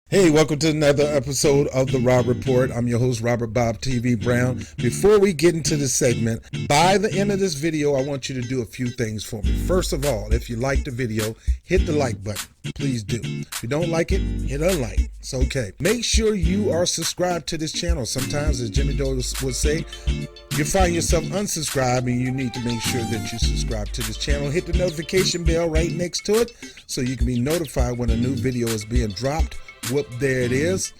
Hey, welcome to another episode of the Rob Report. I'm your host, Robert Bob TV Brown. Before we get into the segment, by the end of this video, I want you to do a few things for me. First of all, if you like the video, hit the like button. Please do. If you don't like it, hit unlike. It's okay. Make sure you are subscribed to this channel. Sometimes, as Jimmy Dole would say, you find yourself unsubscribed and you need to make sure that you subscribe to this channel. Hit the notification bell right next to it so you can be notified when a new video is being dropped. Whoop, there it is.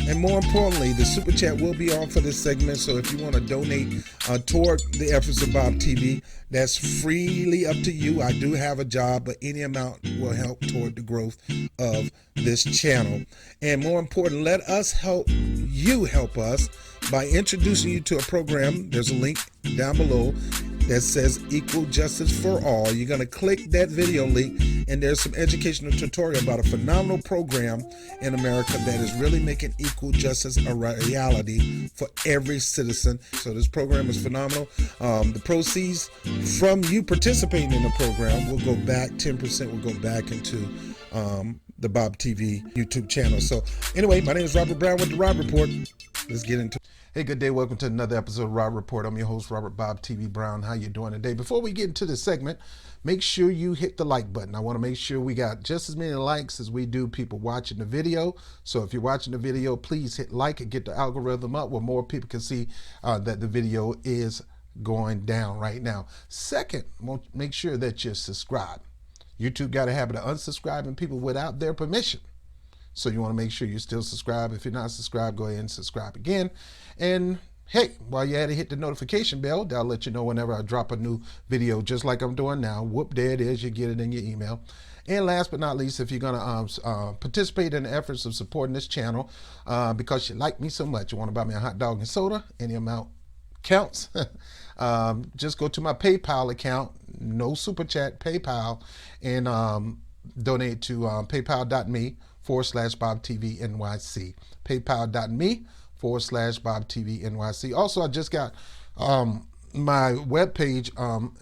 And more importantly, the super chat will be on for this segment. So if you want to donate toward the efforts of Bob TV, that's freely up to you. I do have a job, but any amount will help toward the growth of this channel. And more important, let us help you help us by introducing you to a program. There's a link down below that says Equal Justice for All. You're going to click that video link and there's some educational tutorial about a phenomenal program in America that is really making equal justice a reality for every citizen. So this program is phenomenal. The proceeds from you participating in the program will go back, 10% will go back into the Bob TV YouTube channel. So anyway, my name is Robert Brown with the Rob Report. Let's get into it. Hey, good day. Welcome to another episode of Rob Report. I'm your host, Robert Bob TV Brown. How you doing today? Before we get into this segment, make sure you hit the like button. I want to make sure we got just as many likes as we do people watching the video. So if you're watching the video, please hit like and get the algorithm up where more people can see that the video is going down right now. Second, make sure that you're subscribed. YouTube got a habit of unsubscribing people without their permission. So you want to make sure you still subscribe. If you're not subscribed, go ahead and subscribe again. And hey, while you're at it, hit the notification bell. That'll let you know whenever I drop a new video, just like I'm doing now. Whoop, there it is. You get it in your email. And last but not least, if you're going to participate in the efforts of supporting this channel because you like me so much, you want to buy me a hot dog and soda, any amount counts. Just go to my PayPal account, no super chat, PayPal, and donate to paypal.me/Bob TV NYC. PayPal.me/Bob TV NYC. Also, I just got my webpage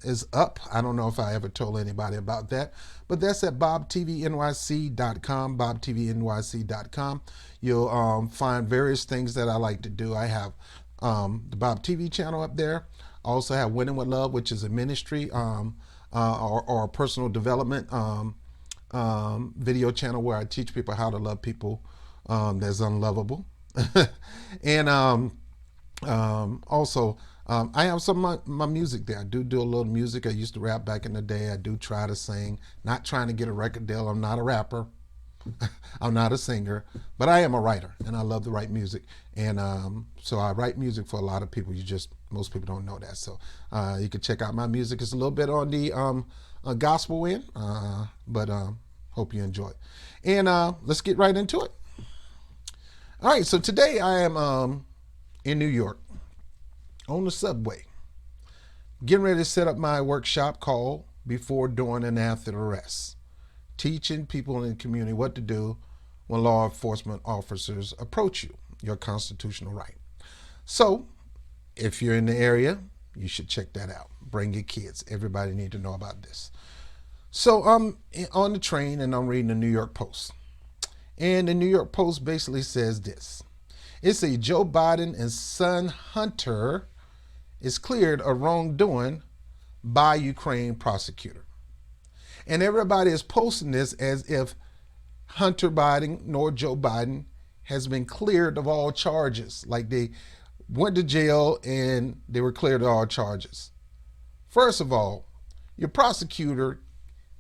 is up. I don't know if I ever told anybody about that, but that's at bobtvnyc.com, bobtvnyc.com. You'll find various things that I like to do. I have the Bob TV channel up there. I also have Winning with Love, which is a ministry or personal development video channel where I teach people how to love people that's unlovable. And also I have some of my music there. I do a little music. I used to rap back in the day. I do try to sing, not trying to get a record deal. I'm not a rapper. I'm not a singer, but I am a writer and I love to write music. And so I write music for a lot of people. Most people don't know that. So you can check out my music. It's a little bit on the gospel end, but hope you enjoy it. And let's get right into it. All right, so today I am in New York on the subway, getting ready to set up my workshop called Before, During, and After the Arrest, teaching people in the community what to do when law enforcement officers approach you, your constitutional right. So if you're in the area, you should check that out. Bring your kids. Everybody need to know about this. So I'm on the train and I'm reading the New York Post. And the New York Post basically says this. It says Joe Biden and son Hunter is cleared of wrongdoing by Ukraine prosecutor. And everybody is posting this as if Hunter Biden nor Joe Biden has been cleared of all charges. Like they went to jail and they were cleared of all charges. First of all, your prosecutor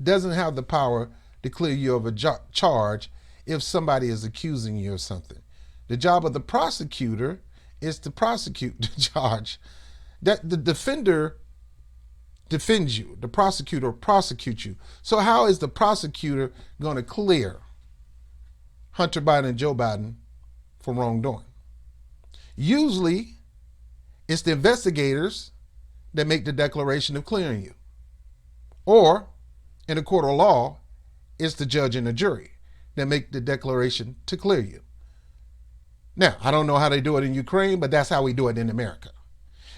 doesn't have the power to clear you of a charge if somebody is accusing you of something. The job of the prosecutor is to prosecute the charge. That the defender defends you. The prosecutor prosecutes you. So how is the prosecutor going to clear Hunter Biden and Joe Biden from wrongdoing? Usually, it's the investigators that make the declaration of clearing you. Or, in a court of law, it's the judge and the jury that make the declaration to clear you. Now, I don't know how they do it in Ukraine, but that's how we do it in America.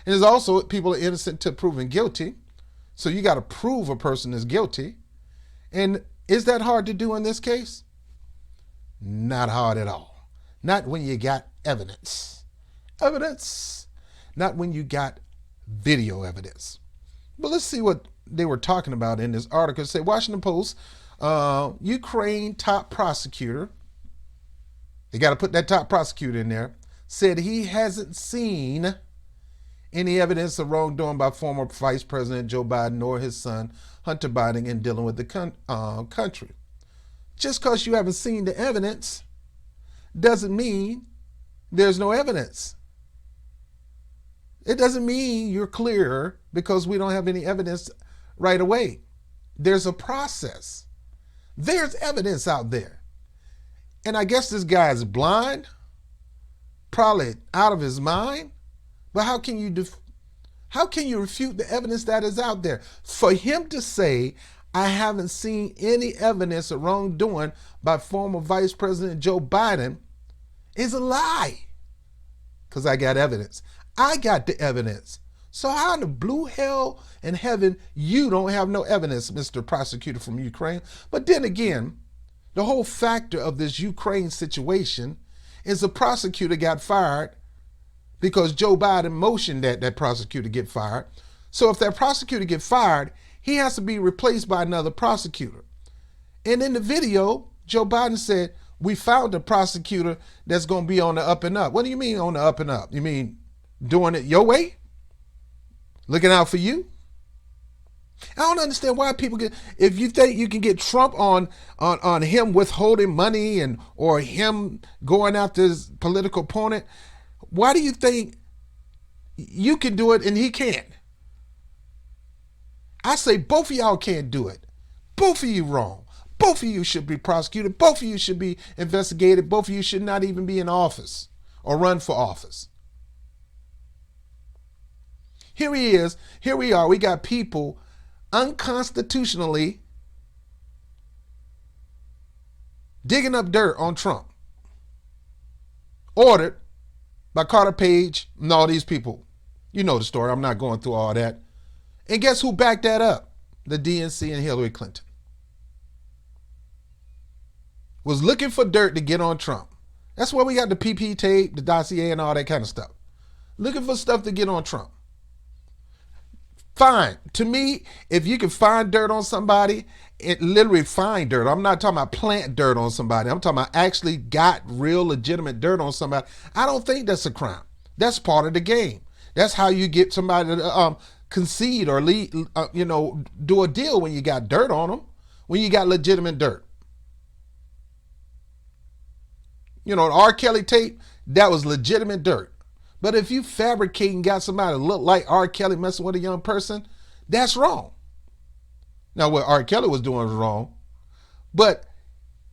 And there's also people are innocent to proven guilty. So you got to prove a person is guilty. And is that hard to do in this case? Not hard at all. Not when you got evidence. Evidence. Not when you got video evidence. But let's see what they were talking about in this article. Say Washington Post, Ukraine top prosecutor, they got to put that top prosecutor in there, said he hasn't seen any evidence of wrongdoing by former Vice President Joe Biden nor his son Hunter Biden in dealing with the country. Just because you haven't seen the evidence doesn't mean there's no evidence. It doesn't mean you're clear because we don't have any evidence right away. There's a process. There's evidence out there. And I guess this guy is blind, probably out of his mind. But how can you refute the evidence that is out there? For him to say, I haven't seen any evidence of wrongdoing by former Vice President Joe Biden is a lie. Because I got evidence. I got the evidence. So how in the blue hell and heaven you don't have no evidence, Mr. Prosecutor from Ukraine? But then again, the whole factor of this Ukraine situation is the prosecutor got fired because Joe Biden motioned that prosecutor get fired. So if that prosecutor get fired, he has to be replaced by another prosecutor. And in the video, Joe Biden said, we found a prosecutor that's going to be on the up and up. What do you mean on the up and up? You mean doing it your way? Looking out for you? I don't understand why people get, if you think you can get Trump on him withholding money or him going after his political opponent, why do you think you can do it and he can't? I say both of y'all can't do it. Both of you wrong. Both of you should be prosecuted. Both of you should be investigated. Both of you should not even be in office or run for office. Here he is. Here we are. We got people unconstitutionally digging up dirt on Trump. Ordered by Carter Page and all these people. You know the story. I'm not going through all that. And guess who backed that up? The DNC and Hillary Clinton. Was looking for dirt to get on Trump. That's why we got the PP tape, the dossier, and all that kind of stuff. Looking for stuff to get on Trump. Fine. To me, if you can find dirt on somebody, it literally find dirt. I'm not talking about plant dirt on somebody. I'm talking about actually got real legitimate dirt on somebody. I don't think that's a crime. That's part of the game. That's how you get somebody to concede or do a deal when you got dirt on them, when you got legitimate dirt. You know, the R. Kelly tape, that was legitimate dirt. But if you fabricate and got somebody to look like R. Kelly messing with a young person, that's wrong. Now, what R. Kelly was doing was wrong, but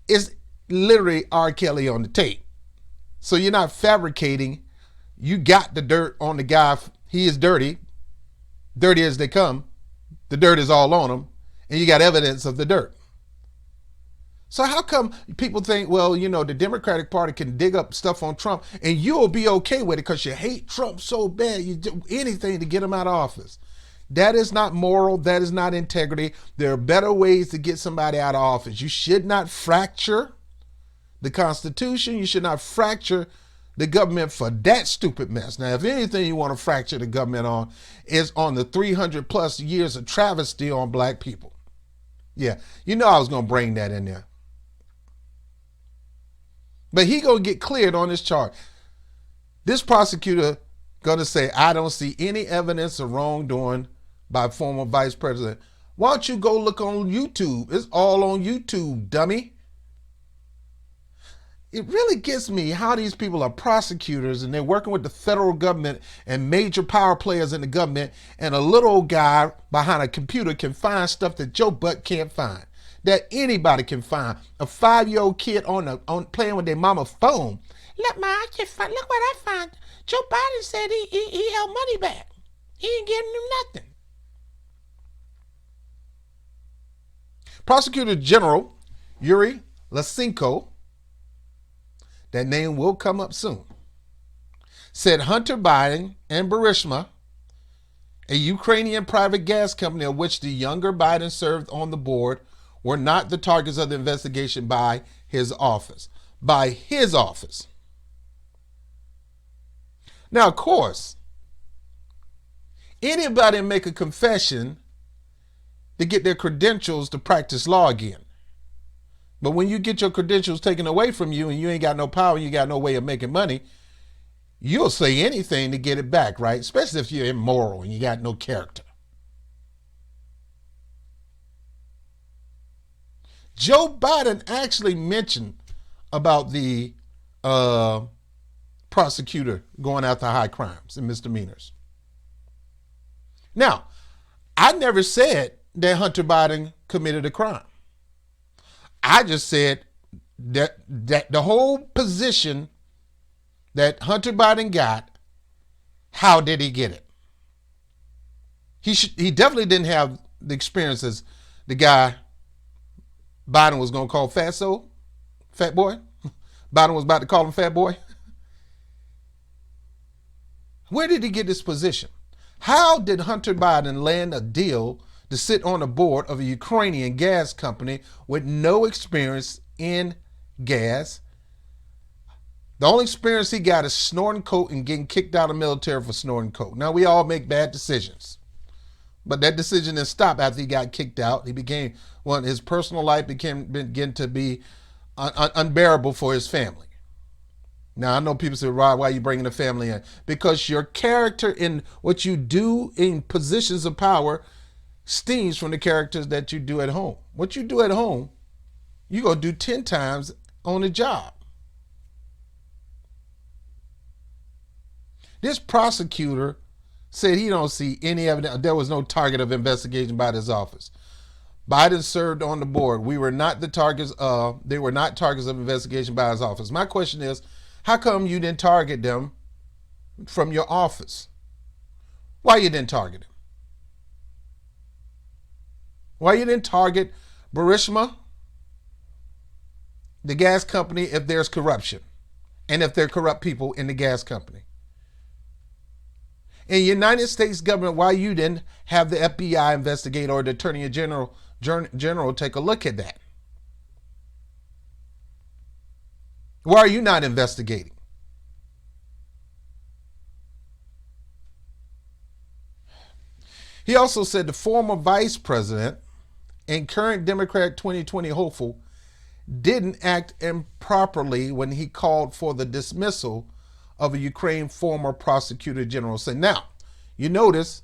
it's literally R. Kelly on the tape. So you're not fabricating. You got the dirt on the guy. He is dirty as they come. The dirt is all on him, and you got evidence of the dirt. So how come people think, well, you know, the Democratic Party can dig up stuff on Trump and you'll be okay with it because you hate Trump so bad you do anything to get him out of office? That is not moral. That is not integrity. There are better ways to get somebody out of office. You should not fracture the Constitution. You should not fracture the government for that stupid mess. Now, if anything you want to fracture the government on is on the 300 plus years of travesty on black people. Yeah, you know I was going to bring that in there. But he gonna get cleared on this charge. This prosecutor gonna say, I don't see any evidence of wrongdoing by former vice president. Why don't you go look on YouTube? It's all on YouTube, dummy. It really gets me how these people are prosecutors and they're working with the federal government and major power players in the government, and a little old guy behind a computer can find stuff that Joe Buck can't find. That anybody can find. A 5-year-old kid on playing with their mama's phone. Look, ma, look what I found. Joe Biden said he held money back. He ain't giving him nothing. Prosecutor General Yuri Lysenko, that name will come up soon, said Hunter Biden and Burisma, a Ukrainian private gas company of which the younger Biden served on the board, were not the targets of the investigation by his office. by his office. Now, of course, anybody make a confession to get their credentials to practice law again. But when you get your credentials taken away from you and you ain't got no power, you got no way of making money, you'll say anything to get it back, right? Especially if you're immoral and you got no character. Joe Biden actually mentioned about the prosecutor going after high crimes and misdemeanors. Now, I never said that Hunter Biden committed a crime. I just said that the whole position that Hunter Biden got, how did he get it? He definitely didn't have the experience as the guy Biden was going to call fat boy. Biden was about to call him fat boy. Where did he get this position? How did Hunter Biden land a deal to sit on the board of a Ukrainian gas company with no experience in gas? The only experience he got is snorting coke and getting kicked out of the military for snorting coke. Now, we all make bad decisions. But that decision didn't stop after he got kicked out. He became, his personal life began to be unbearable for his family. Now, I know people say, Rod, why are you bringing the family in? Because your character in what you do in positions of power stems from the characters that you do at home. What you do at home, you're going to do 10 times on the job. This prosecutor said he don't see any evidence. There was no target of investigation by this office. Biden served on the board. We were not the targets. They were not targets of investigation by his office. My question is, how come you didn't target them from your office? Why you didn't target him? Why you didn't target Burisma, the gas company, if there's corruption and if there are corrupt people in the gas company? In the United States government, why you didn't have the FBI investigate or the Attorney General take a look at that? Why are you not investigating? He also said the former vice president and current Democrat 2020 hopeful didn't act improperly when he called for the dismissal of a Ukraine former prosecutor general. So now, you notice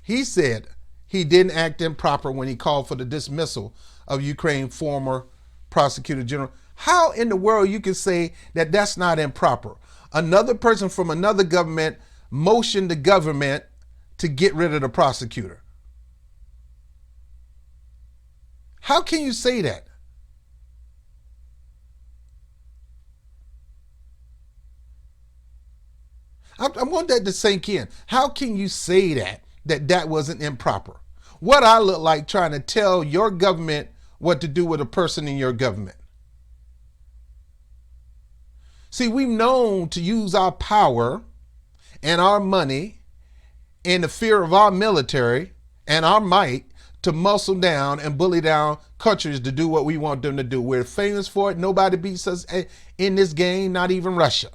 he said he didn't act improper when he called for the dismissal of Ukraine former prosecutor general. How in the world you can say that that's not improper? Another person from another government motioned the government to get rid of the prosecutor. How can you say that? I want that to sink in. How can you say that wasn't improper? What I look like trying to tell your government what to do with a person in your government? See, we've known to use our power and our money and the fear of our military and our might to muscle down and bully down countries to do what we want them to do. We're famous for it. Nobody beats us in this game, not even Russia.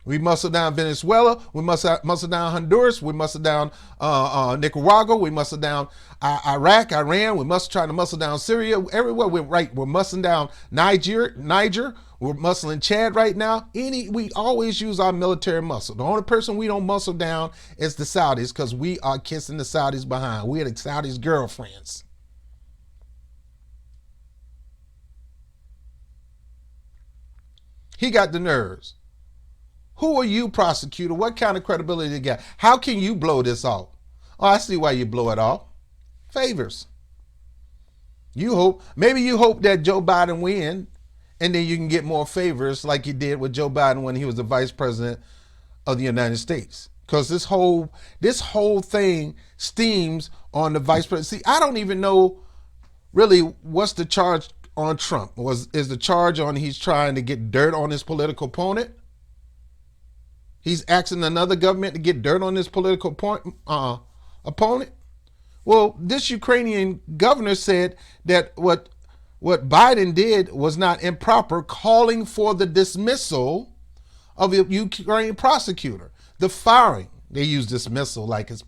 We muscle down Venezuela. We muscle down Honduras. We muscle down Nicaragua. We muscle down Iraq, Iran. We must try to muscle down Syria. Everywhere we're muscling down Niger. We're muscling Chad right now. We always use our military muscle. The only person we don't muscle down is the Saudis, because we are kissing the Saudis behind. We're the Saudis' girlfriends. He got the nerves. Who are you, prosecutor? What kind of credibility you got? How can you blow this off? Oh, I see why you blow it off. Favors. Maybe you hope that Joe Biden win, and then you can get more favors like you did with Joe Biden when he was the vice president of the United States. Because this whole thing steams on the vice president. See, I don't even know really what's the charge on Trump. Is the charge on he's trying to get dirt on his political opponent? He's asking another government to get dirt on his political opponent. Well, this Ukrainian governor said that what What Biden did was not improper, calling for the dismissal of a Ukraine prosecutor, the firing. They use dismissal like it's,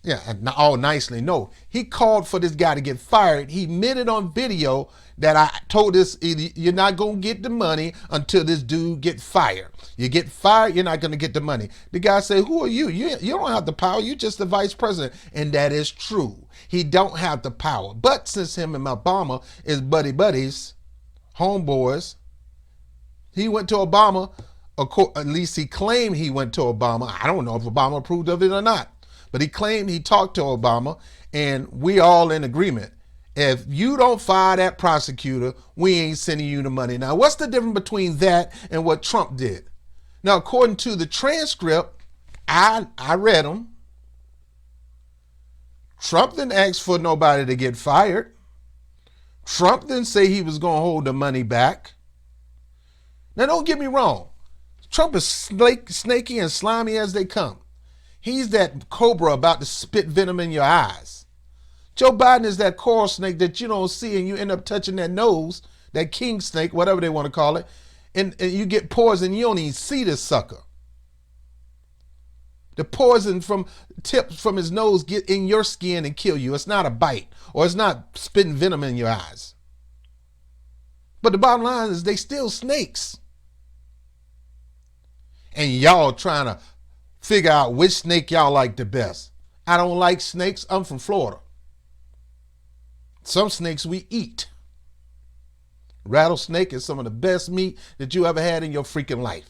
yeah, all nicely. No, he called for this guy to get fired. He admitted on video that I told this, you're not going to get the money until this dude get fired. You get fired, you're not going to get the money. The guy said, who are you? You don't have the power. You're just the vice president. And that is true. He don't have the power. But since him and Obama is buddies, homeboys, he went to Obama. At least he claimed he went to Obama. I don't know if Obama approved of it or not. But he claimed he talked to Obama, and we all in agreement. If you don't fire that prosecutor, we ain't sending you the money. Now, what's the difference between that and what Trump did? Now, according to the transcript, I read them. Trump didn't ask for nobody to get fired. Trump didn't say he was going to hold the money back. Now, don't get me wrong. Trump is snaky and slimy as they come. He's that cobra about to spit venom in your eyes. Joe Biden is that coral snake that you don't see and you end up touching that nose, that king snake, whatever they want to call it, and you get poison. You don't even see this sucker. The poison from tips from his nose get in your skin and kill you. It's not a bite or it's not spitting venom in your eyes. But the bottom line is they still snakes. And y'all trying to figure out which snake y'all like the best. I don't like snakes. I'm from Florida. Some snakes we eat. Rattlesnake is some of the best meat that you ever had in your freaking life.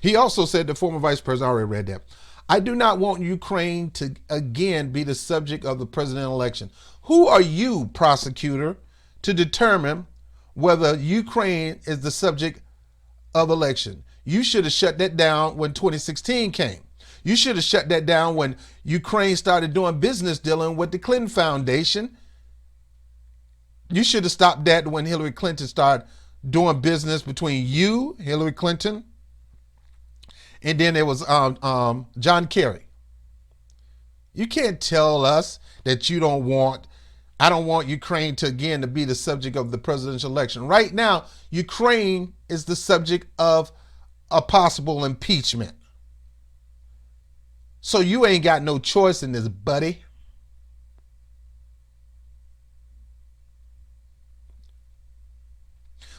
He also said, the former vice president, I already read that, I do not want Ukraine to again be the subject of the presidential election. Who are you, prosecutor, to determine whether Ukraine is the subject of election? You should have shut that down when 2016 came. You should have shut that down when Ukraine started doing business dealing with the Clinton Foundation. You should have stopped that when Hillary Clinton started doing business between you, Hillary Clinton, and then there was John Kerry. You can't tell us that you don't want, I don't want Ukraine to again to be the subject of the presidential election. Right now, Ukraine is the subject of a possible impeachment. So you ain't got no choice in this, buddy.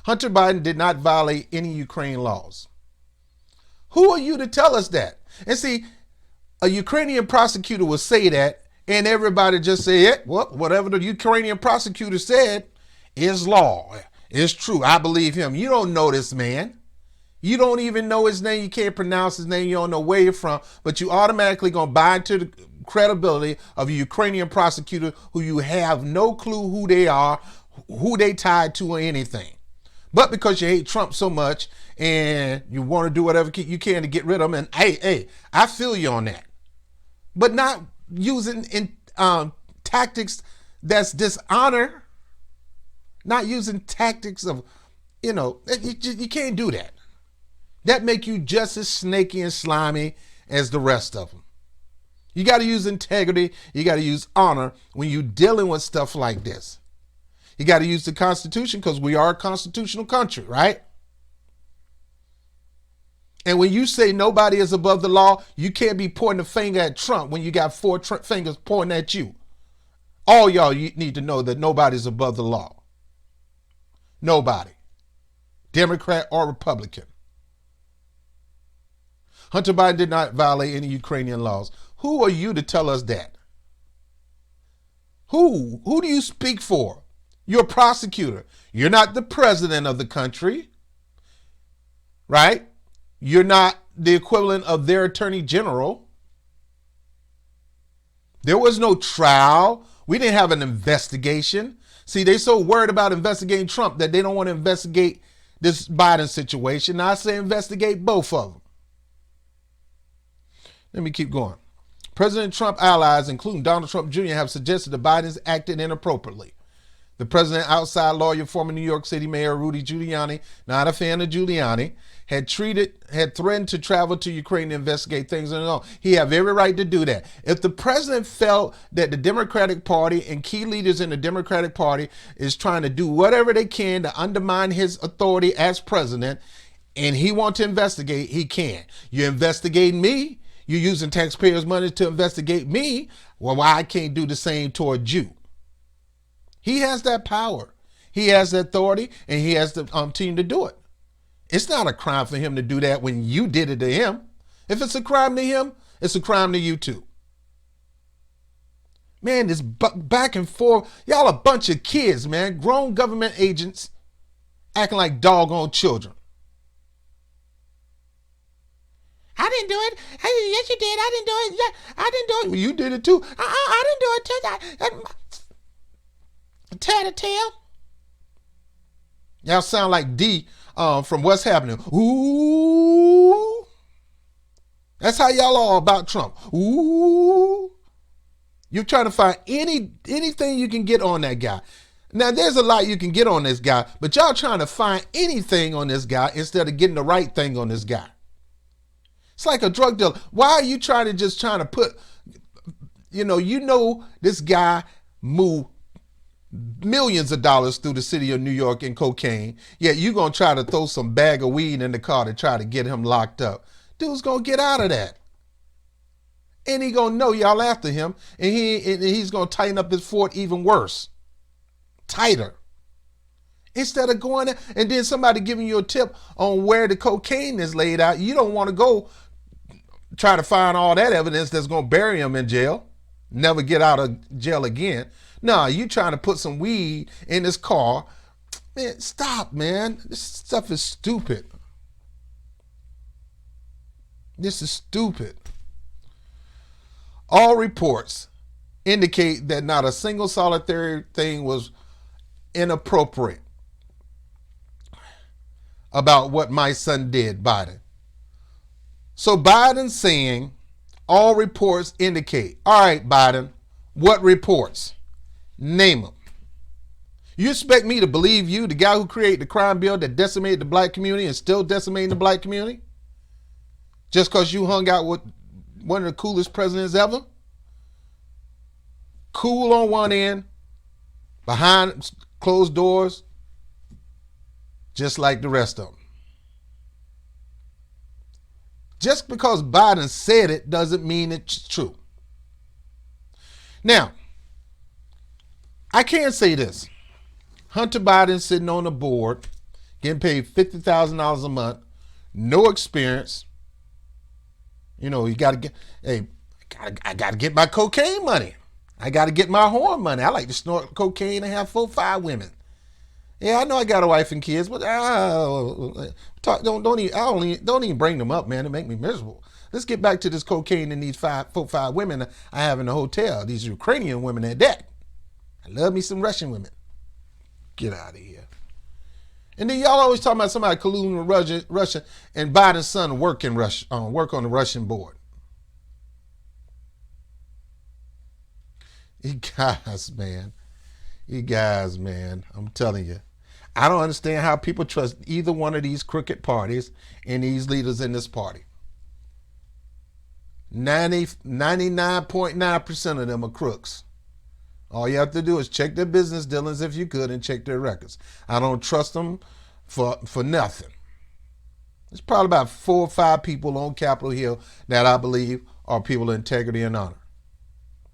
Hunter Biden did not violate any Ukraine laws. Who are you to tell us that? And see, a Ukrainian prosecutor will say that, and everybody just say it. Well, whatever the Ukrainian prosecutor said is law. It's true. I believe him. You don't know this man. You don't even know his name. You can't pronounce his name. You don't know where you're from. But you automatically going to buy into the credibility of a Ukrainian prosecutor who you have no clue who they are, who they tied to, or anything. But because you hate Trump so much and you want to do whatever you can to get rid of him, and hey, I feel you on that. But not using tactics that's dishonor, not using tactics of, you can't do that. That make you just as snaky and slimy as the rest of them. You got to use integrity. You got to use honor when you're dealing with stuff like this. You got to use the Constitution because we are a constitutional country, right? And when you say nobody is above the law, you can't be pointing a finger at Trump when you got four fingers pointing at you. All y'all you need to know that nobody's above the law. Nobody. Democrat or Republican. Hunter Biden did not violate any Ukrainian laws. Who are you to tell us that? Who do you speak for? You're a prosecutor. You're not the president of the country, right? You're not the equivalent of their attorney general. There was no trial. We didn't have an investigation. See, they're so worried about investigating Trump that they don't want to investigate this Biden situation. Now I say investigate both of them. Let me keep going. President Trump allies, including Donald Trump Jr., have suggested that Biden's acted inappropriately. The president, outside lawyer, former New York City Mayor Rudy Giuliani, not a fan of Giuliani, had threatened to travel to Ukraine to investigate things and all. He had every right to do that. If the president felt that the Democratic Party and key leaders in the Democratic Party is trying to do whatever they can to undermine his authority as president, and he wants to investigate, he can. You're investigating me. You're using taxpayers' money to investigate me. Well, why I can't do the same toward you? He has that power. He has the authority, and he has the team to do it. It's not a crime for him to do that when you did it to him. If it's a crime to him, it's a crime to you too. Man, this back and forth. Y'all a bunch of kids, man. Grown government agents acting like doggone children. I didn't do it. Hey, yes, you did. I didn't do it. Yeah, I didn't do it. Well, you did it too. I didn't do it too. Tattletale. Y'all sound like D from What's Happening. Ooh. That's how y'all are about Trump. Ooh. You're trying to find anything you can get on that guy. Now, there's a lot you can get on this guy, but y'all trying to find anything on this guy instead of getting the right thing on this guy. It's like a drug dealer. Why are you trying to put, this guy moved millions of dollars through the city of New York in cocaine, yet you're going to try to throw some bag of weed in the car to try to get him locked up. Dude's going to get out of that. And he going to know y'all after him, and he's going to tighten up his fort even worse. Tighter. Instead of going there, and then somebody giving you a tip on where the cocaine is laid out, you don't want to go try to find all that evidence that's going to bury him in jail, never get out of jail again. No, you trying to put some weed in this car. Man, stop, man. This stuff is stupid. This is stupid. All reports indicate that not a single solitary thing was inappropriate about what my son did, Biden. So Biden's saying all reports indicate. All right, Biden, what reports? Name them. You expect me to believe you, the guy who created the crime bill that decimated the black community and still decimating the black community? Just because you hung out with one of the coolest presidents ever? Cool on one end, behind closed doors, just like the rest of them. Just because Biden said it doesn't mean it's true. Now, I can say this. Hunter Biden sitting on the board, getting paid $50,000 a month, no experience. You got to get, I got to get my cocaine money. I got to get my whore money. I like to snort cocaine and have 4 or 5 women. Yeah, I know I got a wife and kids, but don't even bring them up, man. It make me miserable. Let's get back to this cocaine and these 4 or 5 women I have in the hotel. These Ukrainian women at that. I love me some Russian women. Get out of here. And then y'all always talking about somebody colluding with Russia and Biden's son work on the Russian board. You guys, man. I'm telling you. I don't understand how people trust either one of these crooked parties and these leaders in this party. 99.9% of them are crooks. All you have to do is check their business dealings if you could and check their records. I don't trust them for nothing. There's probably about 4 or 5 people on Capitol Hill that I believe are people of integrity and honor.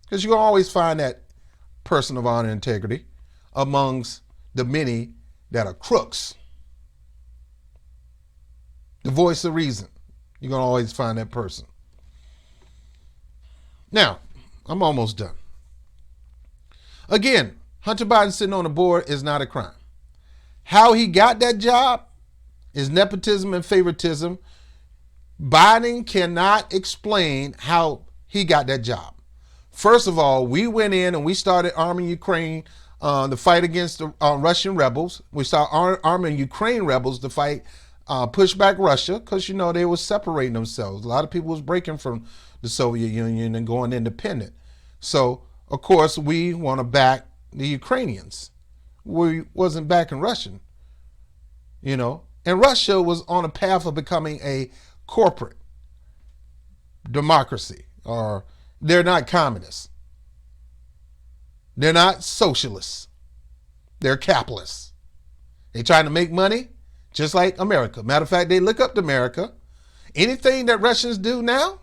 Because you can always find that person of honor and integrity amongst the many that are crooks. The voice of reason. You're going to always find that person. Now, I'm almost done. Again, Hunter Biden sitting on the board is not a crime. How he got that job is nepotism and favoritism. Biden cannot explain how he got that job. First of all, we went in and we started arming Ukraine to fight against the Russian rebels. We started arming Ukraine rebels to fight, push back Russia, because, they were separating themselves. A lot of people was breaking from the Soviet Union and going independent. So, of course, we want to back the Ukrainians. we wasn't backing Russian, you know. And Russia was on a path of becoming a corporate democracy, or they're not communists. They're not socialists. They're capitalists. They're trying to make money just like America. Matter of fact, they look up to America. Anything that Russians do now,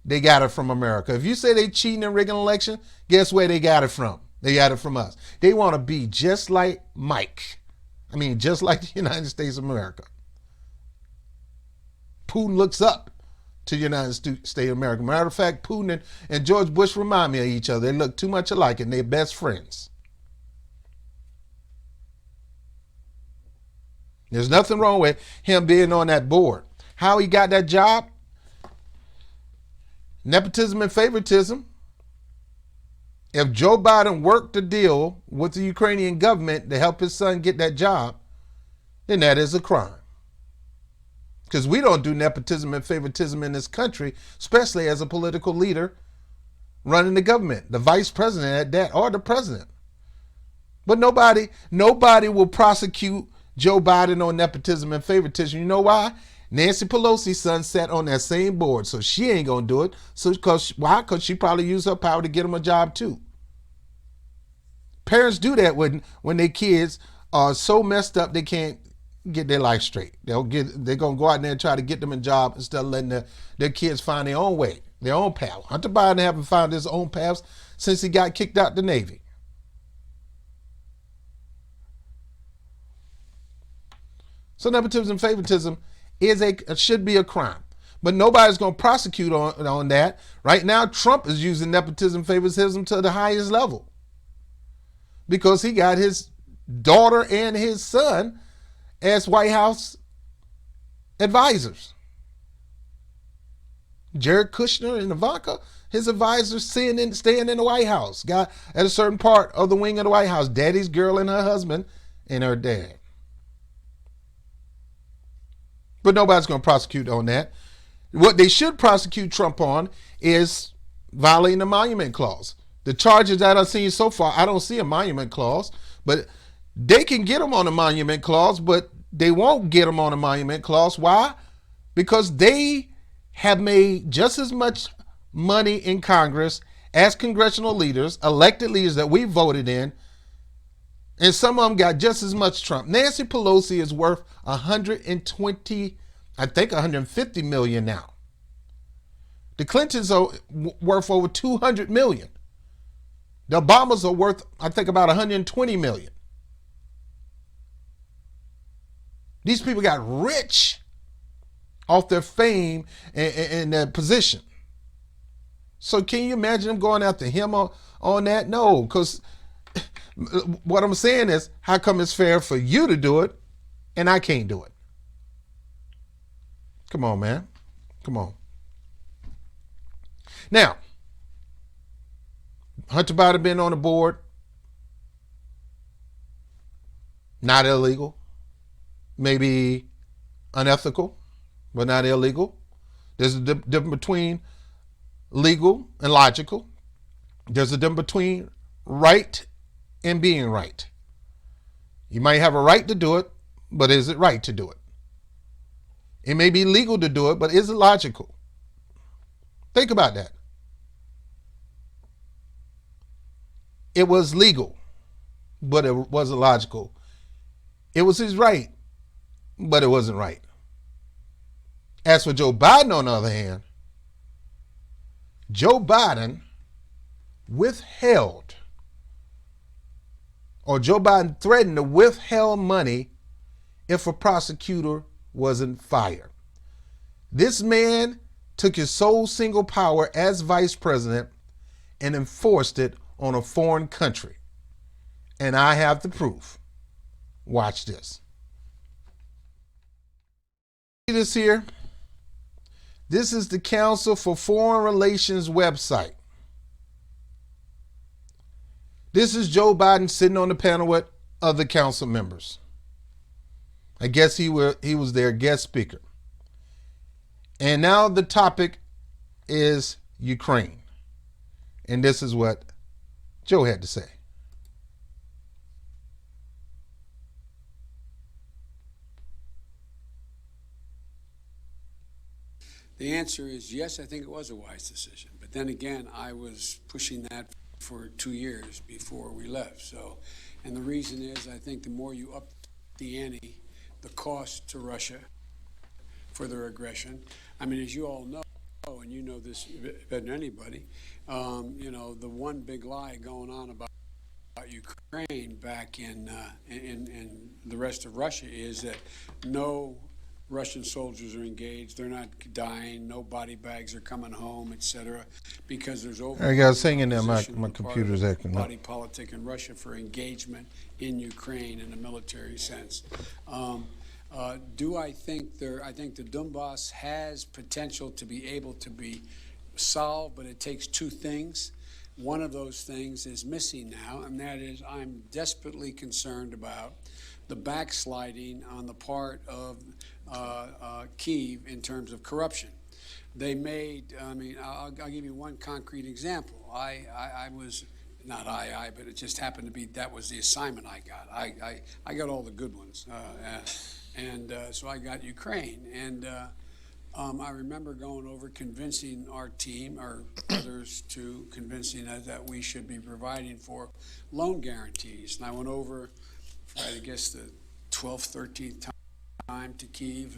they got it from America. If you say they cheating and rigging an election, guess where they got it from? They got it from us. They want to be just like Mike. I mean, just like the United States of America. Putin looks up to the United States of America. Matter of fact, Putin and George Bush remind me of each other. They look too much alike and they're best friends. There's nothing wrong with him being on that board. How he got that job? Nepotism and favoritism. If Joe Biden worked a deal with the Ukrainian government to help his son get that job, then that is a crime. Because we don't do nepotism and favoritism in this country, especially as a political leader running the government, the vice president at that, or the president. But nobody will prosecute Joe Biden on nepotism and favoritism. You know why? Nancy Pelosi's son sat on that same board, so she ain't gonna do it. So why? Because she probably used her power to get him a job too. Parents do that when their kids are so messed up they can't get their life straight. They're gonna go out there and try to get them a job instead of letting their kids find their own way, their own path. Hunter Biden haven't found his own path since he got kicked out the Navy. So nepotism and favoritism should be a crime. But nobody's going to prosecute on that. Right now, Trump is using nepotism and favoritism to the highest level. Because he got his daughter and his son as White House advisors. Jared Kushner and Ivanka, his advisors, staying in the White House. Got at a certain part of the wing of the White House. Daddy's girl and her husband and her dad. But nobody's going to prosecute on that. What they should prosecute Trump on is violating the Monument Clause. The charges that I've seen so far, I don't see a Monument Clause, but they can get him on a Monument Clause, but they won't get him on a Monument Clause. Why? Because they have made just as much money in Congress as congressional leaders, elected leaders that we voted in, and some of them got just as much Trump. Nancy Pelosi is worth 120, I think 150 million now. The Clintons are worth over 200 million. The Obamas are worth, I think, about 120 million. These people got rich off their fame and their position. So can you imagine them going after him on that? No, because what I'm saying is, how come it's fair for you to do it and I can't do it? Come on, man. Come on. Now, Hunter Biden been on the board. Not illegal. Maybe unethical, but not illegal. There's a difference between legal and logical. There's a difference between right and being right. You might have a right to do it, but is it right to do it? It may be legal to do it, but is it logical? Think about that. It was legal, but it wasn't logical. It was his right, but it wasn't right. As for Joe Biden, on the other hand, Joe Biden withheld, or Joe Biden threatened to withhold money if a prosecutor wasn't fired. This man took his sole single power as vice president and enforced it on a foreign country. And I have the proof. Watch this. See this here? This is the Council for Foreign Relations website. This is Joe Biden sitting on the panel with other council members. I guess he was their guest speaker. And now the topic is Ukraine. And this is what Joe had to say. The answer is yes, I think it was a wise decision. But then again, I was pushing that for 2 years before we left. So, and the reason is I think the more you up the ante, the cost to Russia for their aggression. I mean, as you all know, and you know this better than anybody, the one big lie going on about Ukraine back in the rest of Russia is that no Russian soldiers are engaged. They're not dying. No body bags are coming home, etc. Because there's I got overwhelming singing there. My opposition on the part of computer's the acting up. body politic in Russia for engagement in Ukraine in a military sense. Do I think I think the Donbass has potential to be able to be solved, but it takes two things. One of those things is missing now, and that is I'm desperately concerned about the backsliding on the part of Kyiv in terms of corruption. They made, I mean, I'll give you one concrete example. I was, not but it just happened to be that was the assignment I got. I got all the good ones. So I got Ukraine. And I remember going over convincing our team or others to convincing us that we should be providing for loan guarantees. And I went over for, I guess, the 12th, 13th time to Kyiv,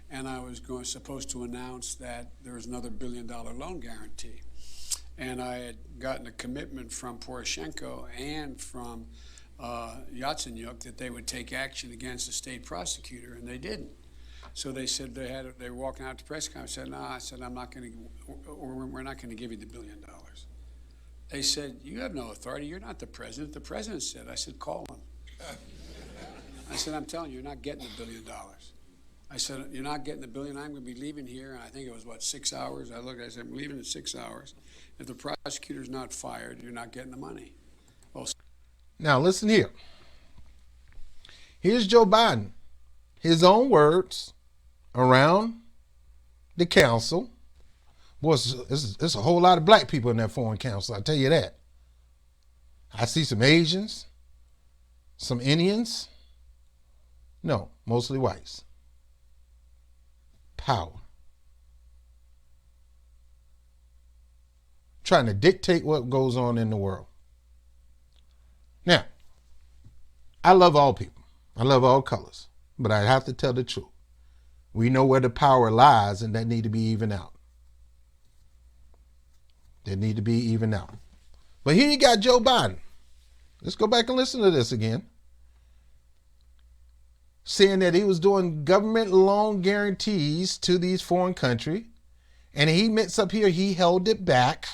and I was supposed to announce that there was another $1 billion loan guarantee. And I had gotten a commitment from Poroshenko and from Yatsenyuk that they would take action against the state prosecutor, and they didn't. So they said they were walking out to press conference. I said, no, I'm not going to, we're not going to give you the $1 billion. They said, you have no authority. You're not the president. The president said. I said, call him. I said, I'm telling you, you're not getting the $1 billion. I said, you're not getting the $1 billion. I'm going to be leaving here. And I think it was, 6 hours? I said, I'm leaving in 6 hours. If the prosecutor's not fired, you're not getting the money. Well, now listen here. Here's Joe Biden. His own words around the council. Boy, there's a whole lot of black people in that foreign council, I'll tell you that. I see some Asians, some Indians. No, mostly whites. Power. Trying to dictate what goes on in the world. Now, I love all people. I love all colors. But I have to tell the truth. We know where the power lies, and that need to be even out. They need to be even out. But here you got Joe Biden. Let's go back and listen to this again. Saying that he was doing government loan guarantees to these foreign countries, and he admits up here he held it back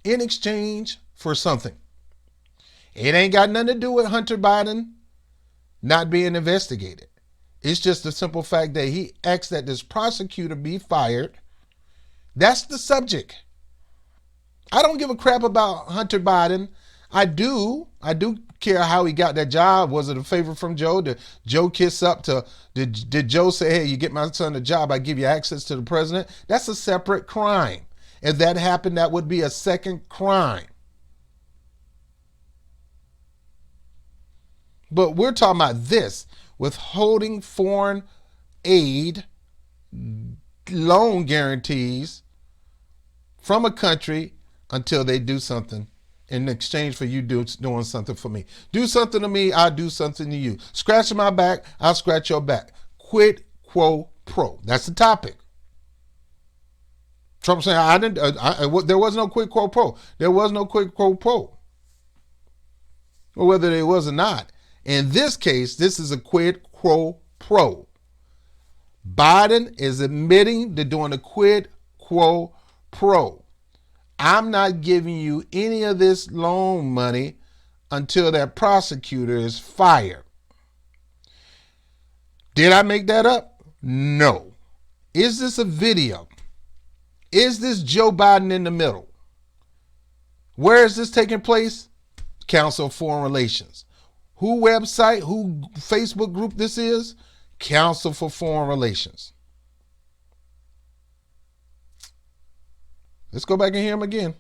in exchange for something. It ain't got nothing to do with Hunter Biden not being investigated. It's just the simple fact that he asked that this prosecutor be fired. That's the subject. I don't give a crap about Hunter Biden. I do care how he got that job. Was it a favor from Joe? Did Joe kiss up to, did Joe say, hey, you get my son a job, I give you access to the president? That's a separate crime. If that happened, that would be a second crime. But we're talking about this, withholding foreign aid, loan guarantees from a country until they do something in exchange for you doing something for me. Do something to me, I'll do something to you. Scratch my back, I'll scratch your back. Quid quo pro. That's the topic. Trump saying there was no quid quo pro. There was no quid quo pro. Or whether there was or not. In this case, this is a quid quo pro. Biden is admitting to doing a quid quo pro. I'm not giving you any of this loan money until that prosecutor is fired. Did I make that up? No. Is this a video? Is this Joe Biden in the middle? Where is this taking place? Council of Foreign Relations. Who website, who Facebook group this is? Council for Foreign Relations. Let's go back and hear him again.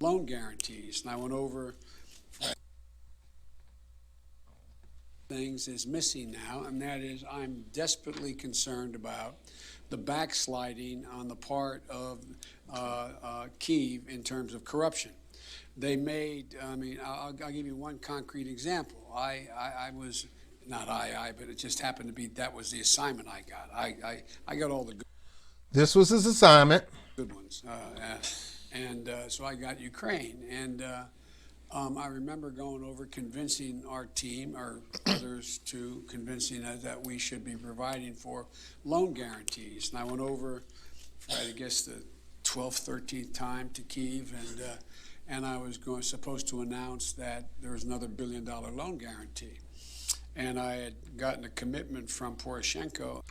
Loan guarantees. And I went over. things is missing now, and that is I'm desperately concerned about the backsliding on the part of Kyiv in terms of corruption. They made, I mean, I'll give you one concrete example. I was, not but it just happened to be, that was the assignment I got. I got all the good. This was his assignment. Good ones. So I got Ukraine. And I remember going over convincing our team, or others, to convincing us that we should be providing for loan guarantees. And I went over, for, I guess, the 12th, 13th time to Kyiv, and I was supposed to announce that there was another $1 billion loan guarantee. And I had gotten a commitment from Poroshenko.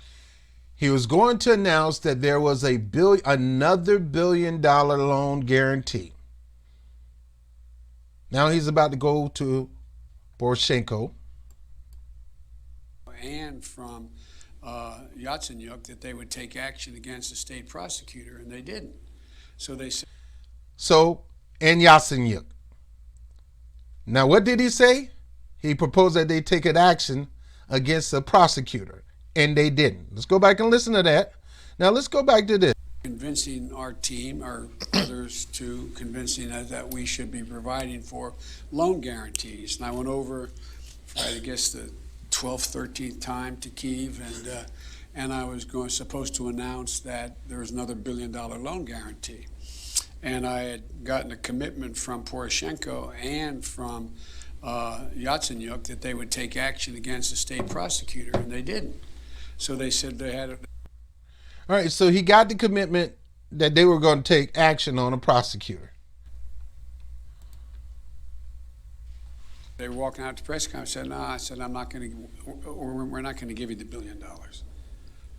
He was going to announce that there was another $1 billion loan guarantee. Now he's about to go to Poroshenko. And from Yatsenyuk that they would take action against the state prosecutor, and they didn't. So they said. And Yatsenyuk. Now what did he say? He proposed that they take an action against the prosecutor, and they didn't. Let's go back and listen to that. Now let's go back to this. Convincing our team, or others, to convincing us that we should be providing for loan guarantees. And I went over, for, I guess, the 12th, 13th time to Kyiv, and I was supposed to announce that there was another $1 billion loan guarantee. And I had gotten a commitment from Poroshenko and from Yatsenyuk that they would take action against the state prosecutor, and they didn't. So they said they had. All right, so he got the commitment that they were going to take action on a prosecutor. They were walking out to press conference. I said, "No," I said, "I'm not going to. We're not going to give you the $1 billion."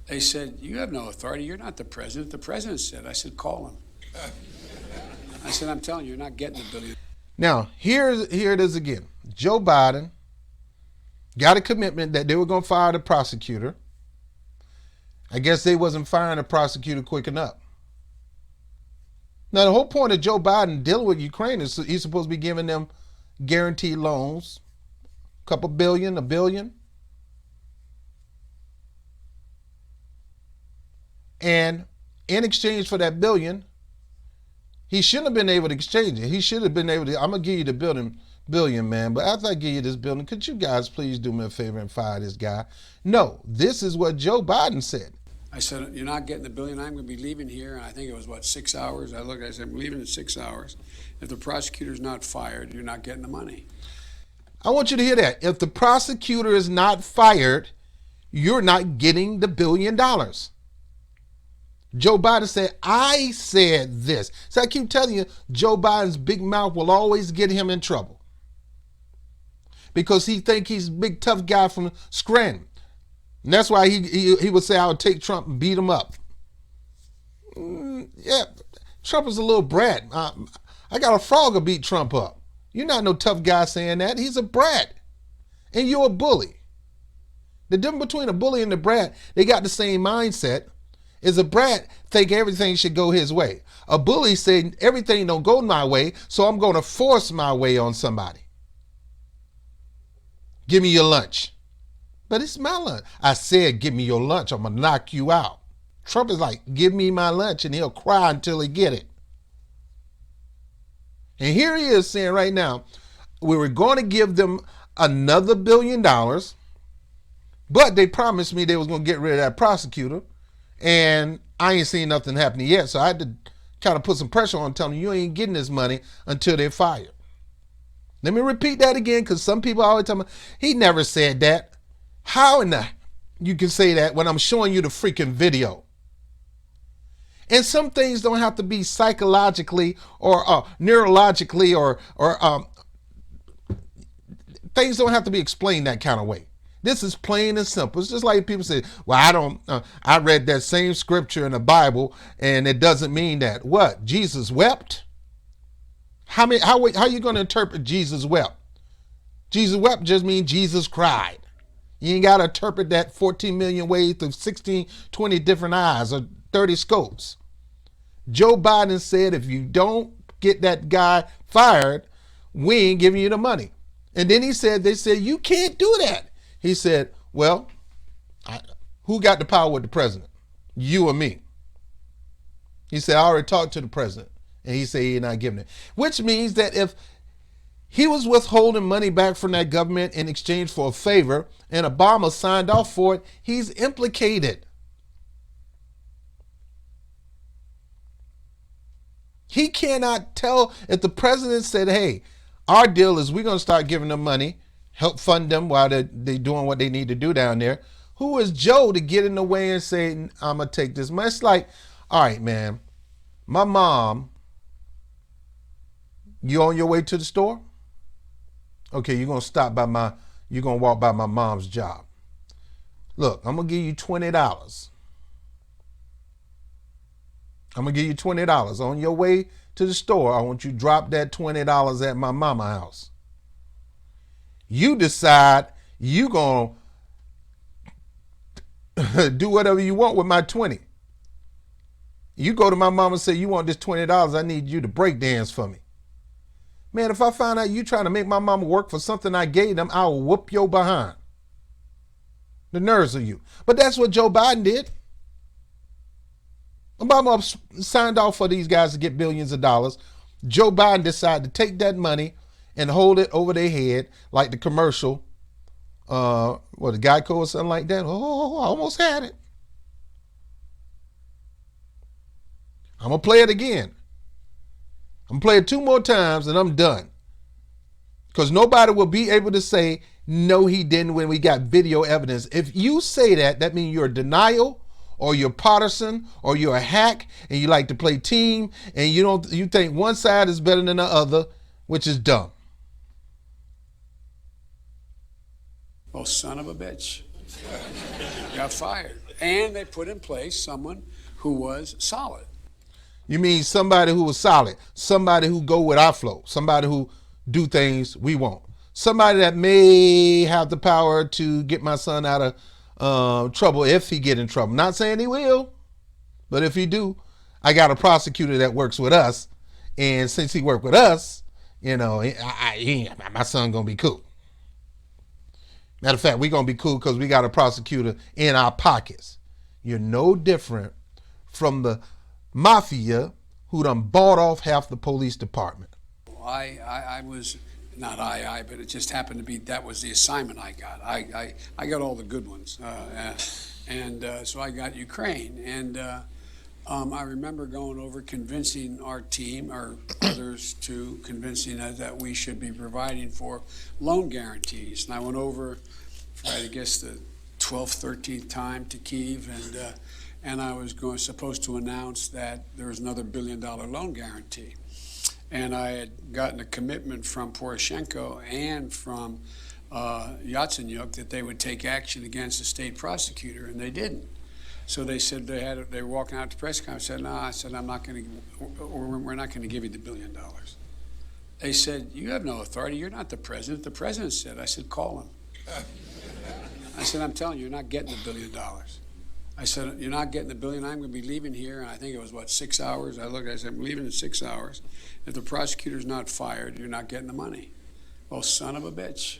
They said, "You have no authority. You're not the president." The president said. I said, "Call him." I said, "I'm telling you, you're not getting the $1 billion." Now here it is again. Joe Biden got a commitment that they were going to fire the prosecutor. I guess they wasn't firing the prosecutor quick enough. Now, the whole point of Joe Biden dealing with Ukraine is he's supposed to be giving them guaranteed loans, a couple billion, $1 billion. And in exchange for that $1 billion, he shouldn't have been able to exchange it. He should have been able to, I'm going to give you the $1 billion, man, but after I give you this $1 billion, could you guys please do me a favor and fire this guy? No, this is what Joe Biden said. I said, "You're not getting the $1 billion. I'm going to be leaving here." And I think it was, 6 hours? I said, "I'm leaving in 6 hours. If the prosecutor's not fired, you're not getting the money." I want you to hear that. If the prosecutor is not fired, you're not getting the $1 billion. Joe Biden said, "I said this." So I keep telling you, Joe Biden's big mouth will always get him in trouble. Because he think he's a big tough guy from Scranton. And that's why he would say, "I would take Trump and beat him up." Yeah, Trump is a little brat. I got a frog to beat Trump up. You're not no tough guy saying that. He's a brat. And you're a bully. The difference between a bully and a brat, they got the same mindset. Is a brat think everything should go his way. A bully say everything don't go my way, so I'm going to force my way on somebody. Give me your lunch. But it's my lunch. I said, give me your lunch. I'm going to knock you out. Trump is like, give me my lunch, and he'll cry until he get it. And here he is saying right now, we were going to give them another $1 billion, but they promised me they was going to get rid of that prosecutor, and I ain't seen nothing happening yet. So I had to kind of put some pressure on, telling them you ain't getting this money until they're fired. Let me repeat that again, because some people always tell me, he never said that. How in the you can say that when I'm showing you the freaking video? And some things don't have to be psychologically or neurologically or things don't have to be explained that kind of way. This is plain and simple. It's just like people say, well, I read that same scripture in the Bible and it doesn't mean that. What? Jesus wept? How are you going to interpret Jesus wept? Jesus wept just means Jesus cried. You ain't got to interpret that 14 million ways through 16, 20 different eyes or 30 scopes. Joe Biden said, if you don't get that guy fired, we ain't giving you the money. And then they said, you can't do that. He said, well, who got the power with the president? You or me? He said, I already talked to the president. And he said he's not giving it. Which means that if he was withholding money back from that government in exchange for a favor and Obama signed off for it, he's implicated. He cannot tell if the president said, hey, our deal is we're going to start giving them money, help fund them while they're doing what they need to do down there. Who is Joe to get in the way and say, I'm going to take this money? It's like, all right, man, my mom, you on your way to the store? Okay, you're going to walk by my mom's job. Look, I'm going to give you $20. I'm going to give you $20. On your way to the store, I want you to drop that $20 at my mama's house. You decide you going to do whatever you want with my 20. You go to my mama and say, you want this $20, I need you to break dance for me. Man, if I find out you trying to make my mama work for something I gave them, I will whoop your behind. The nerves of you. But that's what Joe Biden did. Obama signed off for these guys to get billions of dollars. Joe Biden decided to take that money and hold it over their head like the commercial, the Geico or something like that. Oh, I almost had it. I'm going to play it again. I'm going to play it 2 more times and I'm done. Because nobody will be able to say, no, he didn't when we got video evidence. If you say that, that means you're a denial or you're partisan or you're a hack and you like to play team and you think one side is better than the other, which is dumb. Oh, son of a bitch. Got fired. And they put in place someone who was solid. You mean somebody who was solid, somebody who go with our flow, somebody who do things we want, somebody that may have the power to get my son out of trouble if he get in trouble. Not saying he will, but if he do, I got a prosecutor that works with us, and since he worked with us, my son gonna be cool. Matter of fact, we gonna be cool because we got a prosecutor in our pockets. You're no different from the mafia who done bought off half the police department. I was, not but it just happened to be, that was the assignment I got. I got all the good ones. So I got Ukraine. And I remember going over convincing our team, or others too, convincing us that we should be providing for loan guarantees. And I went over for, I guess, the 12th, 13th time to Kyiv, and I was supposed to announce that there was another $1 billion loan guarantee. And I had gotten a commitment from Poroshenko and from Yatsenyuk that they would take action against the state prosecutor, and they didn't. So they said they were walking out to press conference. I said, no, I'm not going to, we're not going to give you the $1 billion. They said, you have no authority. You're not the president. The president said. I said, call him. I said, I'm telling you, you're not getting the $1 billion. I said, you're not getting the $1 billion. I'm going to be leaving here. And I think it was, 6 hours? I said, I'm leaving in 6 hours. If the prosecutor's not fired, you're not getting the money. Well, son of a bitch.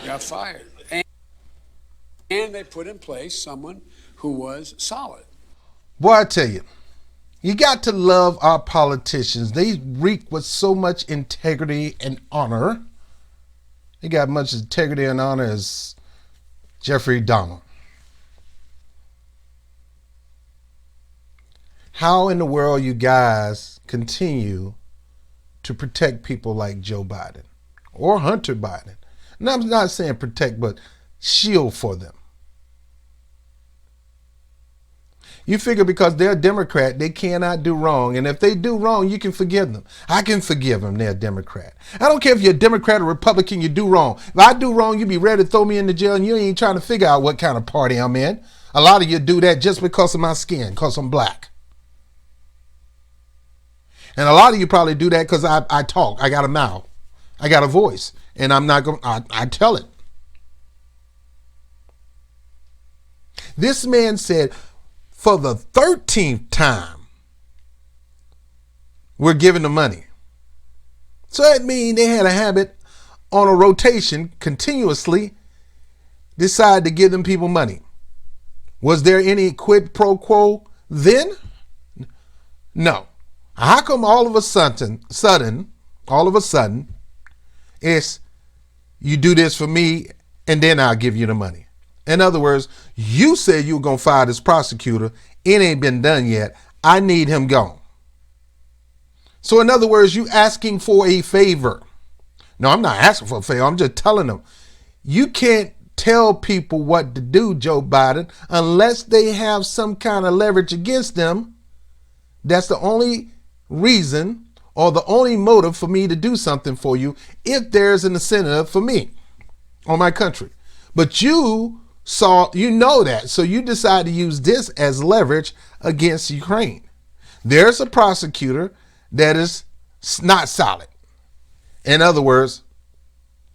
Got fired. And they put in place someone who was solid. Boy, I tell you got to love our politicians. They reek with so much integrity and honor. They got much integrity and honor as Jeffrey Dahmer. How in the world you guys continue to protect people like Joe Biden or Hunter Biden? And I'm not saying protect, but shield for them. You figure because they're a Democrat, they cannot do wrong. And if they do wrong, you can forgive them. I can forgive them. They're a Democrat. I don't care if you're a Democrat or Republican, you do wrong. If I do wrong, you be ready to throw me in the jail and you ain't trying to figure out what kind of party I'm in. A lot of you do that just because of my skin, because I'm black. And a lot of you probably do that because I talk. I got a mouth. I got a voice. And I'm not going to, I tell it. This man said, for the 13th time, we're giving the money. So that means they had a habit on a rotation continuously decide to give them people money? Was there any quid pro quo then? No. How come all of a sudden, it's you do this for me and then I'll give you the money? In other words, you said you were going to fire this prosecutor. It ain't been done yet. I need him gone. So in other words, you asking for a favor. No, I'm not asking for a favor. I'm just telling them. You can't tell people what to do, Joe Biden, unless they have some kind of leverage against them. That's the only reason or the only motive for me to do something for you, if there's an incentive for me or my country. But you know that, so you decide to use this as leverage against Ukraine. There's a prosecutor that is not solid. In other words,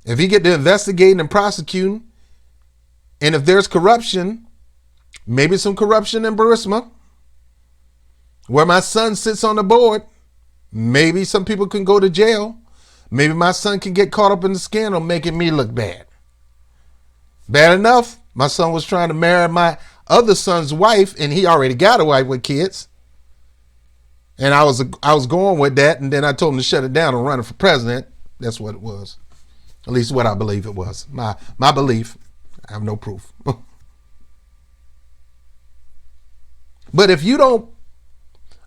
if he get to investigating and prosecuting, and if there's corruption, maybe some corruption in Burisma, where my son sits on the board, maybe some people can go to jail. Maybe my son can get caught up in the scandal making me look bad. Bad enough, my son was trying to marry my other son's wife, and he already got a wife with kids. And I was going with that, and then I told him to shut it down and run for president. That's what it was. At least what I believe it was. My belief. I have no proof. But if you don't,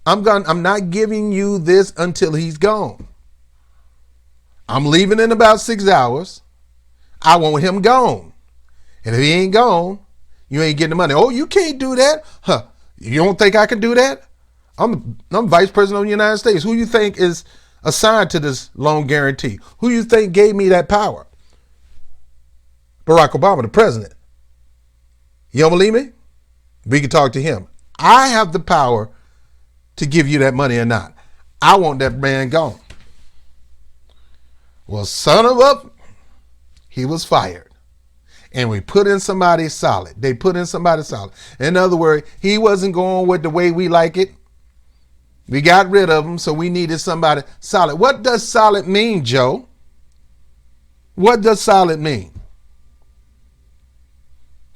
I'm not giving you this until he's gone. I'm leaving in about 6 hours. I want him gone. And if he ain't gone, you ain't getting the money. Oh, you can't do that? Huh? You don't think I can do that? I'm vice president of the United States. Who you think is assigned to this loan guarantee? Who you think gave me that power? Barack Obama, the president. You don't believe me? We can talk to him. I have the power to give you that money or not. I want that man gone. Well, son of a, he was fired. And we put in somebody solid. They put in somebody solid. In other words, he wasn't going with the way we like it. We got rid of him, so we needed somebody solid. What does solid mean, Joe? What does solid mean?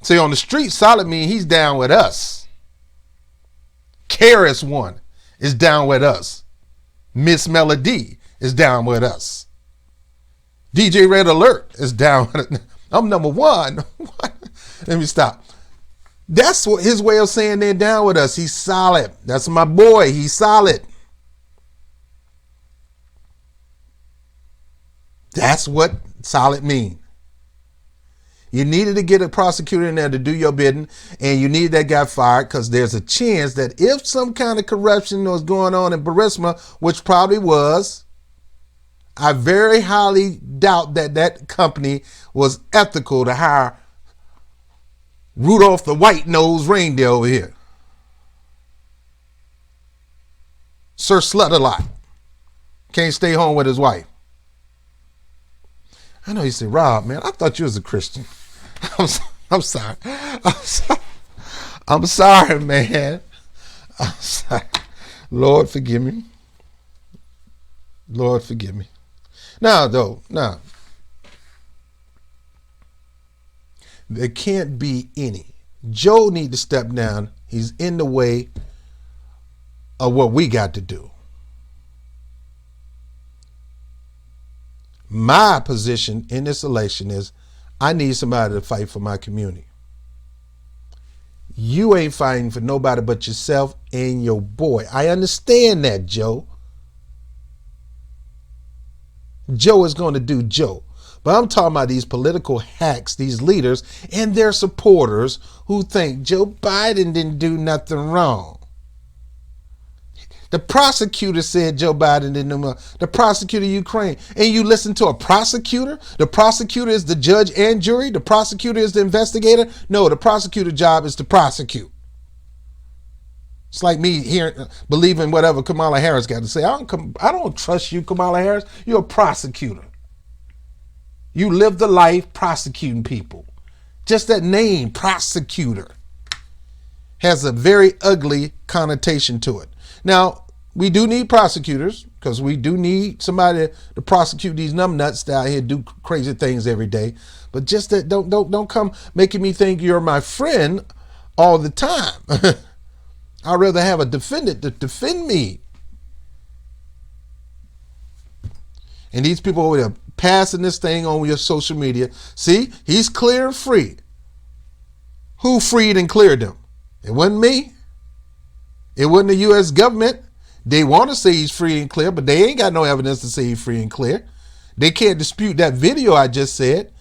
See, on the street, solid mean he's down with us. KRS One is down with us. Miss Melody is down with us. DJ Red Alert is down with us. I'm number one. Let me stop. That's what his way of saying they're down with us. He's solid. That's my boy. He's solid. That's what solid means. You needed to get a prosecutor in there to do your bidding, and you needed that guy fired because there's a chance that if some kind of corruption was going on in Burisma, which probably was, I very highly doubt that company was ethical to hire Rudolph the White-Nosed Reindeer over here. Sir Slut-a-lot. Can't stay home with his wife. I know you say, Rob, man, I thought you was a Christian. I'm sorry. I'm sorry, man. I'm sorry. Lord, forgive me. Lord, forgive me. Now, there can't be any. Joe need to step down. He's in the way of what we got to do. My position in this election is I need somebody to fight for my community. You ain't fighting for nobody but yourself and your boy. I understand that, Joe. Joe is going to do Joe. But I'm talking about these political hacks, these leaders and their supporters who think Joe Biden didn't do nothing wrong. The prosecutor said Joe Biden didn't do nothing. The prosecutor of Ukraine. And you listen to a prosecutor? The prosecutor is the judge and jury? The prosecutor is the investigator? No, the prosecutor's job is to prosecute. It's like me believing whatever Kamala Harris got to say. I don't trust you, Kamala Harris. You're a prosecutor. You live the life prosecuting people. Just that name, prosecutor, has a very ugly connotation to it. Now, we do need prosecutors because we do need somebody to prosecute these numbnuts that out here do crazy things every day. But just that don't come making me think you're my friend all the time. I'd rather have a defendant to defend me. And these people over there passing this thing on your social media. See, he's clear and free. Who freed and cleared him? It wasn't me. It wasn't the U.S. government. They want to say he's free and clear, but they ain't got no evidence to say he's free and clear. They can't dispute that video I just said.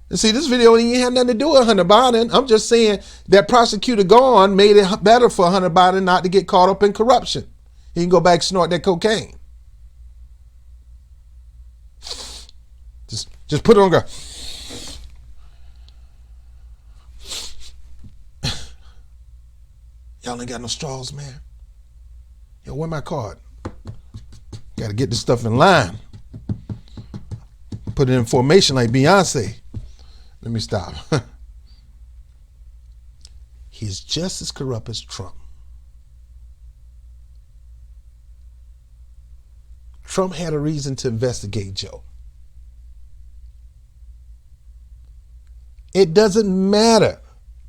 And see, this video ain't had nothing to do with Hunter Biden. I'm just saying that prosecutor gone made it better for Hunter Biden not to get caught up in corruption. He can go back and snort that cocaine. Just put it on, girl. Y'all ain't got no straws, man. Yo, where my card? Got to get this stuff in line. Put it in formation like Beyonce. Let me stop. He's just as corrupt as Trump. Trump had a reason to investigate Joe. It doesn't matter.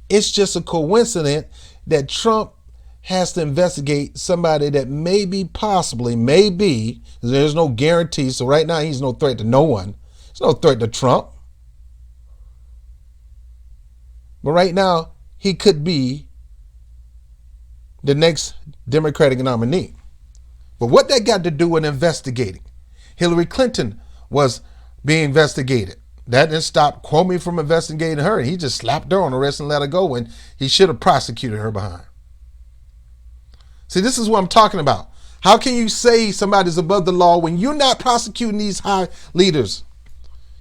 It's just a coincidence that Trump has to investigate somebody that maybe, there's no guarantee. So right now he's no threat to no one. There's no threat to Trump. But right now he could be the next Democratic nominee. But what that got to do with investigating? Hillary Clinton was being investigated. That didn't stop Comey from investigating her. He just slapped her on the wrist and let her go when he should have prosecuted her behind. See, this is what I'm talking about. How can you say somebody's above the law when you're not prosecuting these high leaders?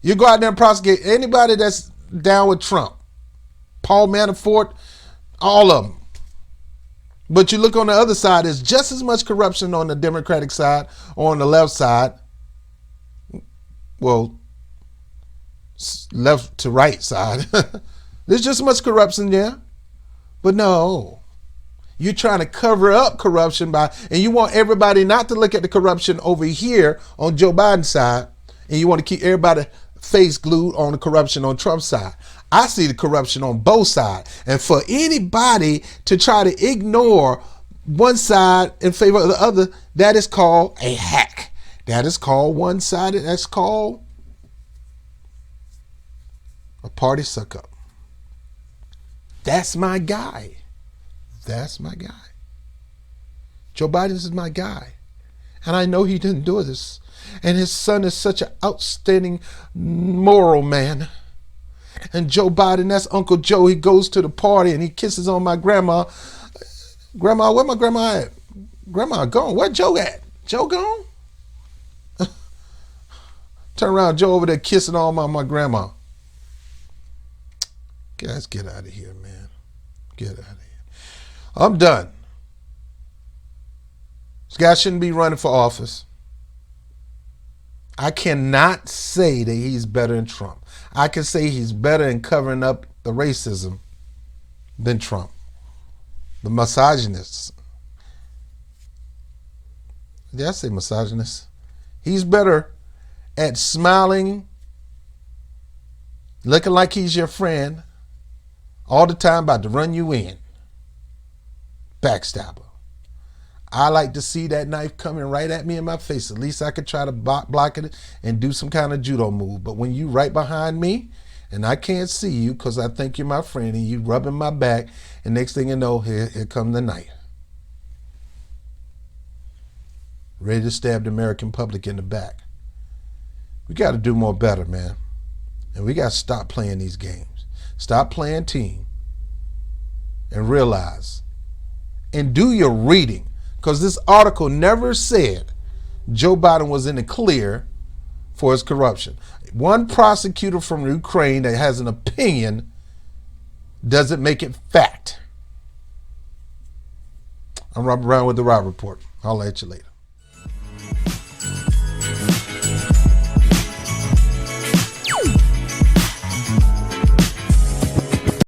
You go out there and prosecute anybody that's down with Trump. Paul Manafort, all of them. But you look on the other side, there's just as much corruption on the Democratic side or on the left side. Well, left to right side. There's just as much corruption there. But no, you're trying to cover up corruption and you want everybody not to look at the corruption over here on Joe Biden's side, and you want to keep everybody's face glued on the corruption on Trump's side. I see the corruption on both sides. And for anybody to try to ignore one side in favor of the other, that is called a hack. That is called one-sided. That's called a party suck-up. That's my guy. That's my guy. Joe Biden is my guy. And I know he didn't do this. And his son is such an outstanding moral man. And Joe Biden, that's Uncle Joe. He goes to the party and he kisses on my grandma. Grandma, where my grandma at? Grandma gone. Where Joe at? Joe gone? Turn around, Joe over there kissing on my grandma. Guys, get out of here, man. Get out of here. I'm done. This guy shouldn't be running for office. I cannot say that he's better than Trump. I can say he's better in covering up the racism than Trump. The misogynists. Did I say misogynist? He's better at smiling, looking like he's your friend, all the time about to run you in. Backstabber. I like to see that knife coming right at me in my face. At least I could try to block it and do some kind of judo move. But when you right behind me and I can't see you because I think you're my friend and you rubbing my back, and next thing you know, here come the knife. Ready to stab the American public in the back. We got to do more better, man. And we got to stop playing these games. Stop playing team and realize and do your reading. Because this article never said Joe Biden was in the clear for his corruption. One prosecutor from Ukraine that has an opinion doesn't make it fact. I'm Robert Brown with the Rob Report. I'll let you later.